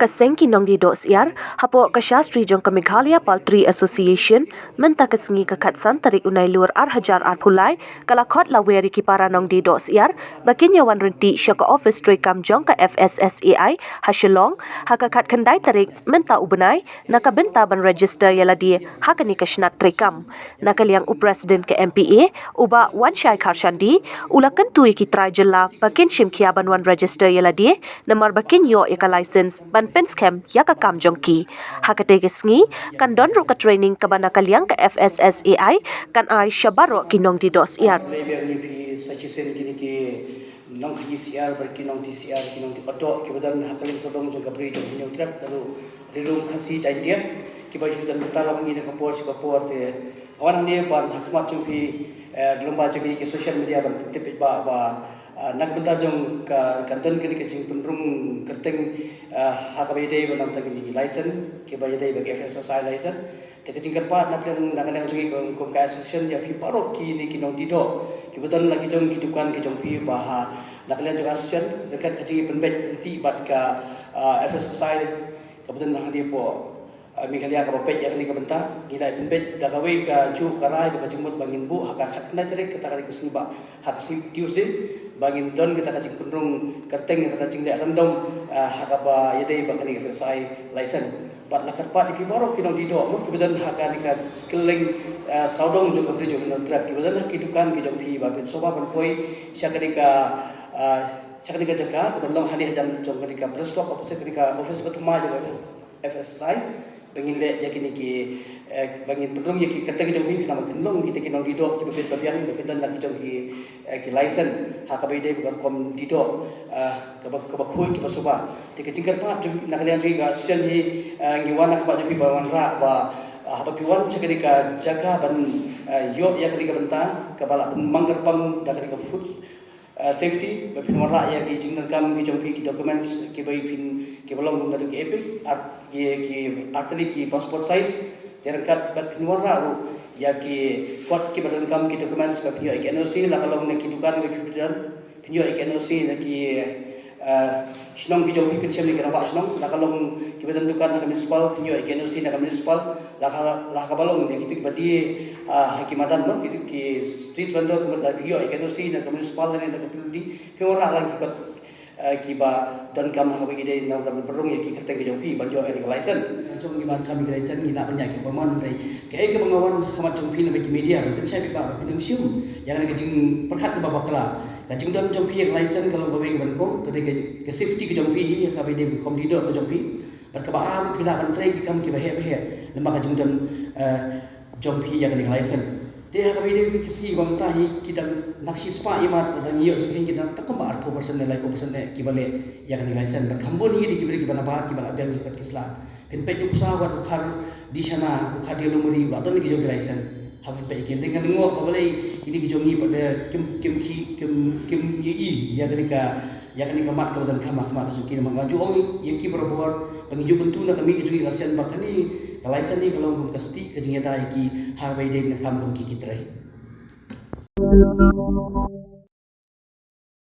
Kaseng kinong di dos iar, hapo kasyastri jong ka Meghalaya Poultry Association, menta kasengi kakatsan tarik unay luar hajar pulai, kalakot laweri ki para nong di dos iar, bakin yawan renti siya ka office tray kam jong ka FSSAI, hasilong, hakakat kendai tarik menta ubenay, nakabenta ban register yala di hakani kasnat tray kam. Nakaliang upresiden ke MPA, uba wan syai karshandi, ulakan tui ki trajela, bakin shimkia ban wan register yala di, namar bakin yo ika license, ban penskem ya ka kam jongki hakate gesngi kan don ro ka training ka bana kalyang ka FSSAI kan ai shabaro kinong di dos iar level ni pi sachisen kini ki nong KCR berki nong TCR kinong di pato ki badan hakalin sodong juga beri jong nyong trap lalu rilum khasi chai dia ki baju dan talam ngi ka por si ka por te awan ni ban hakmat jong pi lomba jong ki social media ban tip ba nak benda jong ka kanton kini ke jing penrung kerteng hakabai dei banam tagi ni license ke bai dei bagi FSSAI license te ke jing kerpa nak yang nak jong kom ka association ya pi parok ki ni kinong dido ki betul lagi jong ki dukan ki jong pi bah nak jong association dekat ke jing penbet ti bat ka FSSAI ke betul nak dia po Meghalaya ka bapet yang ni ka benta gila penbet dagawe ka ju karai ka jingmut bangin bu haka khatna tere kita kali ke siba hak si tiusin bangin don kita kacing penrung kerteng kita kacing dia rendom hakaba yadai bakani FSSAI license bat lakat pat di baro kinong dido mo kebetulan hakani ka skeling saudong jo kabri jo kinong trap kebetulan kidukan ki jong pi ba pen soba ban poi syakani ka jaka kebetulan hani hajam jong kani ka prestop apa se kani ka office betuma jo FSSAI bangin le yakini ki bangin penrung yaki kerteng jong pi nama penrung kita kinong dido ki bepet babian bepetan lagi jong ki license hakabai dei bukan kom dido kebakhui ki basuba te kecingkar pa nak lian juga sian hi ngiwan nak ba jong pi bawan ra ba apa piwan sekali ka jaga ban yo ya kali ka benta kepala mangker pang da kali ka food safety bapin wara ya ki jingnan kam ki jong pi ki documents ki bai pin ki belong dari ki epic ki arteri ki passport size terangkat bapin wara ru ya ki kuat ki badan kam ki documents bapin yo NOC la kalau ne ki dukan ki pidan pin yo NOC ne ki Sinong ki jong pi pensem ni kenapa sinong la kalau ki badan dukan na municipal pin yo NOC na municipal la ka balong ne ki badi hakimatan no ki street vendor ko da yo NOC na municipal ne na kapildi pin wara lang ki ki ba dan kam ha bagi dei na kam perung ya ki keteng ki jong pi ban yo ni license jong ki ban kam ki license ni la banyak ki pemon dei ke ke pengawan sama jong pi na bagi media ben sai ba pin museum yang ke jing perkat ba bakla ka jing dan jong pi license kalau gawe ban ko to ke safety ki jong pi ka bagi dei kom dido jong pi bar ka ba pi la ban trei ki kam ki ba he lemba ka jing dan jong pi yang ni license dia kami dia kisi bang tahi kita nakshi spa imat dan iyo jeng kita tak kembar 4% nilai 4% kibale yang ni license berkambon ini dikiberi kibana bahar kibala ada ni kat kislah penpet usaha buat ukhar di sana ukhar dia lumuri atau ni kijo license habis pe ikin dengan ngok babale kini kijo ni pada kim yi yang ni ka mat ka dan khamak suki mangaju ong yang ki berbuat pengiju bentu na kami kijo license bakani kalaisan ni kalau kum kasti kejingeta iki harbai dei na kam kum ki kitrai